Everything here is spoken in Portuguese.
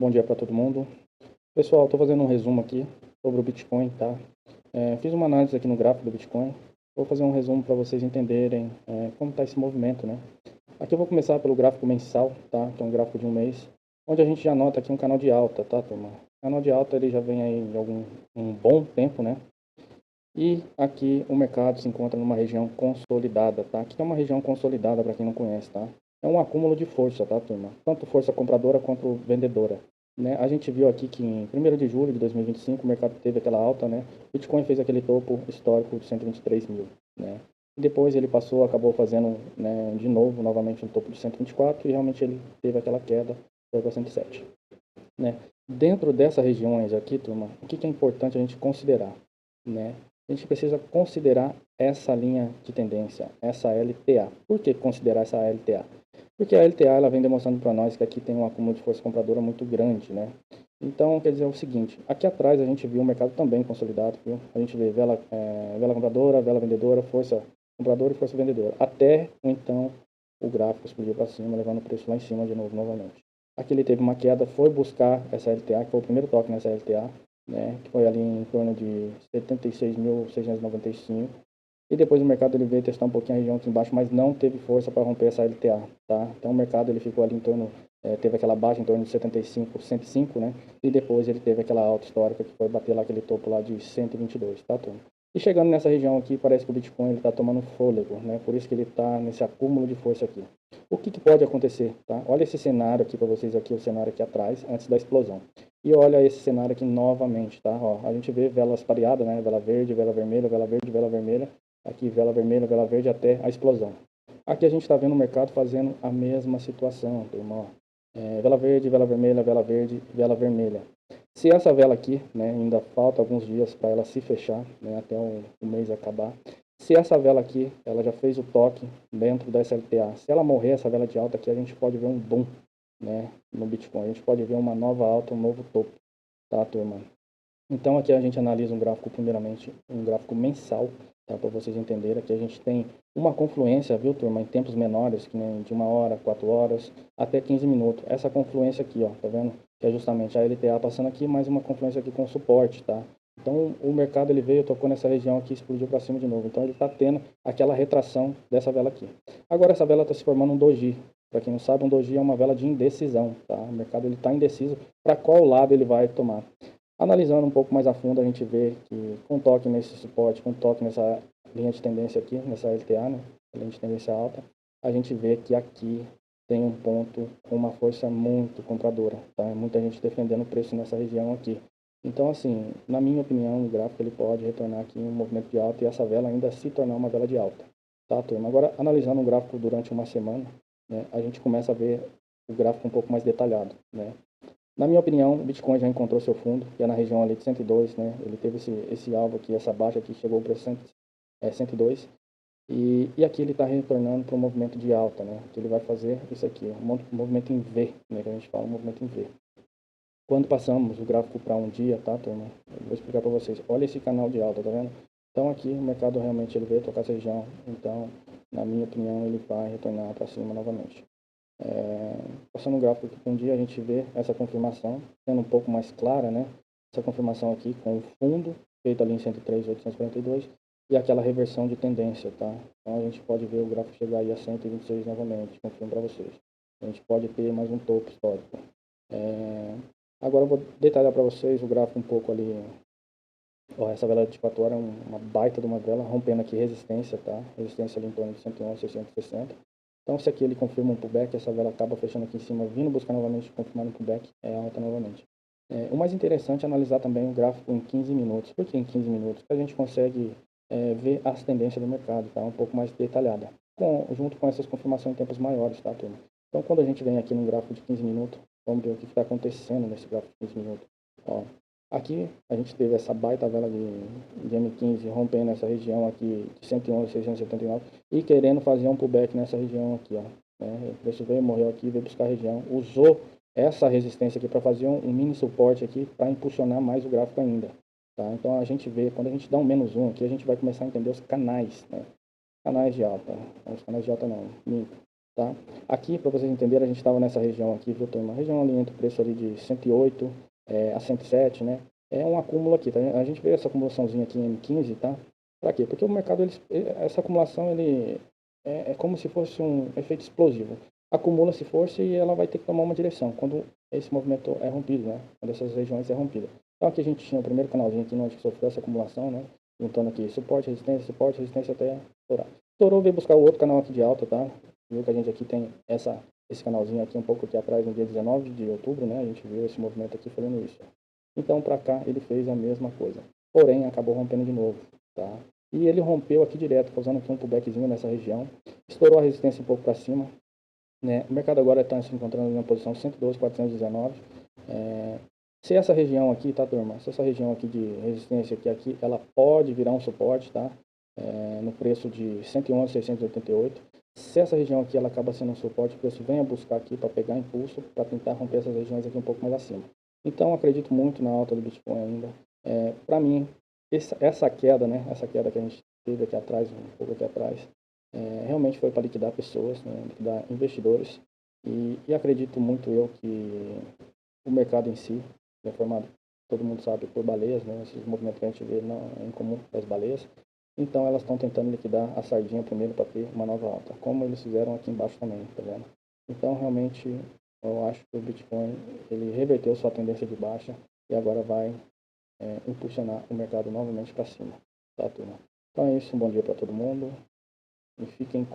Bom dia para todo mundo. Pessoal, estou fazendo um resumo aqui sobre o Bitcoin, tá? Fiz uma análise aqui no gráfico do Bitcoin. Vou fazer um resumo para vocês entenderem como está esse movimento, né? Aqui eu vou começar pelo gráfico mensal, tá? Que é um gráfico de um mês, onde a gente já nota aqui um canal de alta, tá, turma? O canal de alta ele já vem aí de um bom tempo, né? E aqui o mercado se encontra numa região consolidada, tá? Aqui é uma região consolidada para quem não conhece, tá? É um acúmulo de força, tá, turma? Tanto força compradora quanto vendedora, né? A gente viu aqui que em 1º de julho de 2025 o mercado teve aquela alta, né? O Bitcoin fez aquele topo histórico de 123 mil, né? E depois ele passou, acabou fazendo, né, de novo, novamente um topo de 124 e realmente ele teve aquela queda, foi para 107, né? Dentro dessas regiões aqui, turma, o que é importante a gente considerar, né? A gente precisa considerar essa linha de tendência, essa LTA. Por que considerar essa LTA? Porque a LTA ela vem demonstrando para nós que aqui tem um acúmulo de força compradora muito grande, né? Então, quer dizer o seguinte, aqui atrás a gente viu o mercado também consolidado, viu? A gente vê vela compradora, vela vendedora, força compradora e força vendedora. Até, então, o gráfico explodiu para cima, levando o preço lá em cima de novo, novamente. Aqui ele teve uma queda, foi buscar essa LTA, que foi o primeiro toque nessa LTA, né, que foi ali em torno de 76.695. E depois o mercado ele veio testar um pouquinho a região aqui embaixo, mas não teve força para romper essa LTA, tá? Então o mercado ele ficou ali em torno, teve aquela baixa em torno de 75, 105, né? E depois ele teve aquela alta histórica que foi bater lá aquele topo lá de 122, tá, turma? E chegando nessa região aqui, parece que o Bitcoin ele está tomando fôlego, né? Por isso que ele está nesse acúmulo de força aqui. O que pode acontecer, tá? Olha esse cenário aqui para vocês aqui, o cenário aqui atrás, antes da explosão. E olha esse cenário aqui novamente, tá? Ó, a gente vê velas pareadas, né? Vela verde, vela vermelha, vela verde, vela vermelha. Aqui vela vermelha, vela verde até a explosão. Aqui a gente está vendo o mercado fazendo a mesma situação, turma. Vela verde, vela vermelha, vela verde, vela vermelha. Se essa vela aqui, né, ainda falta alguns dias para ela se fechar, né, até o mês acabar. Se essa vela aqui, ela já fez o toque dentro da SLTA, se ela morrer, essa vela de alta aqui, a gente pode ver um boom, né, no Bitcoin. A gente pode ver uma nova alta, um novo topo, tá, turma? Então aqui a gente analisa um gráfico, primeiramente, um gráfico mensal, tá, para vocês entenderem. Aqui a gente tem uma confluência, viu, turma, em tempos menores, que nem de 1 hora, 4 horas, até 15 minutos. Essa confluência aqui, ó, tá vendo? Que é justamente a LTA passando aqui, mais uma confluência aqui com suporte, tá? Então o mercado ele veio, tocou nessa região aqui, explodiu para cima de novo. Então ele está tendo aquela retração dessa vela aqui. Agora essa vela está se formando um doji. Para quem não sabe, um doji é uma vela de indecisão, tá? O mercado ele está indeciso para qual lado ele vai tomar. Analisando um pouco mais a fundo, a gente vê que com toque nesse suporte, com toque nessa linha de tendência aqui, nessa LTA, né, linha de tendência alta, a gente vê que aqui tem um ponto com uma força muito compradora, tá? Muita gente defendendo o preço nessa região aqui. Então, assim, na minha opinião, o gráfico ele pode retornar aqui em um movimento de alta e essa vela ainda se tornar uma vela de alta, tá, turma? Agora, analisando o gráfico durante uma semana, né, a gente começa a ver o gráfico um pouco mais detalhado, né? Na minha opinião, o Bitcoin já encontrou seu fundo, que é na região ali de 102, né? Ele teve esse alvo aqui, essa baixa aqui, chegou para 102. E aqui ele está retornando para um movimento de alta, né? Que ele vai fazer isso aqui, um movimento em V, né? Que a gente fala, um movimento em V. Quando passamos o gráfico para um dia, tá, turma? Eu vou explicar para vocês. Olha esse canal de alta, tá vendo? Então aqui o mercado realmente ele veio tocar essa região. Então, na minha opinião, ele vai retornar para cima novamente. Passando o gráfico aqui para um dia, a gente vê essa confirmação sendo um pouco mais clara, né? Essa confirmação aqui com o fundo feito ali em 103.842 e aquela reversão de tendência, tá? Então a gente pode ver o gráfico chegar aí a 126 novamente, confirmo para vocês. A gente pode ter mais um topo histórico. Agora eu vou detalhar para vocês o gráfico um pouco ali. Ó, essa vela de 4 horas é uma baita de uma vela, rompendo aqui resistência, tá? Resistência ali em torno de 111, 660. Então, se aqui ele confirma um pullback, essa vela acaba fechando aqui em cima, vindo buscar novamente, confirmando um pullback, é alta novamente. O mais interessante é analisar também o gráfico em 15 minutos. Por que em 15 minutos? Porque a gente consegue ver as tendências do mercado, tá? Um pouco mais detalhada, junto com essas confirmações em tempos maiores, tá, turma? Então, quando a gente vem aqui no gráfico de 15 minutos, vamos ver o que está acontecendo nesse gráfico de 15 minutos. Ó, aqui a gente teve essa baita vela de M15 rompendo essa região aqui de 111, 679 e querendo fazer um pullback nessa região aqui, ó. O preço veio, morreu aqui, veio buscar a região, usou essa resistência aqui para fazer um mini suporte aqui para impulsionar mais o gráfico ainda, tá? Então a gente vê, quando a gente dá um menos um aqui, a gente vai começar a entender os canais, né? Canais de alta, os canais de alta não, minto, tá? Aqui, para vocês entenderem, a gente estava nessa região aqui, viu, turma? Região ali entre o preço ali de 108 a 107, né? É um acúmulo aqui, tá? A gente vê essa acumulaçãozinha aqui em M15, tá? Para quê? Porque o mercado, essa acumulação, ele é como se fosse um efeito explosivo. Acumula-se força e ela vai ter que tomar uma direção, quando esse movimento é rompido, né? Quando essas regiões é rompida. Então aqui a gente tinha o primeiro canalzinho aqui, onde sofreu essa acumulação, né? Juntando aqui suporte, resistência até estourar. Estourou, veio buscar o outro canal aqui de alta, tá? Viu que a gente aqui tem esse canalzinho aqui um pouco aqui atrás, no dia 19 de outubro, né? A gente viu esse movimento aqui fazendo isso. Então, para cá, ele fez a mesma coisa. Porém, acabou rompendo de novo, tá? E ele rompeu aqui direto, causando aqui um pullbackzinho nessa região. Estourou a resistência um pouco para cima, né? O mercado agora está se encontrando na posição 112.419. Se essa região aqui, tá, turma? Se essa região aqui de resistência aqui, ela pode virar um suporte, tá? No preço de 111.688. Se essa região aqui ela acaba sendo um suporte, o preço venha buscar aqui para pegar impulso, para tentar romper essas regiões aqui um pouco mais acima. Então, acredito muito na alta do Bitcoin ainda. Para mim, essa queda, né? Essa queda que a gente teve aqui atrás, um pouco aqui atrás, realmente foi para liquidar pessoas, né? Liquidar investidores. E acredito muito eu que o mercado em si é formado, todo mundo sabe, por baleias, né? Esses movimentos que a gente vê não é incomum das baleias. Então elas estão tentando liquidar a sardinha primeiro para ter uma nova alta, como eles fizeram aqui embaixo também, tá vendo? Então realmente eu acho que o Bitcoin ele reverteu sua tendência de baixa e agora vai impulsionar o mercado novamente para cima, tá, turma? Então é isso, um bom dia para todo mundo e fiquem com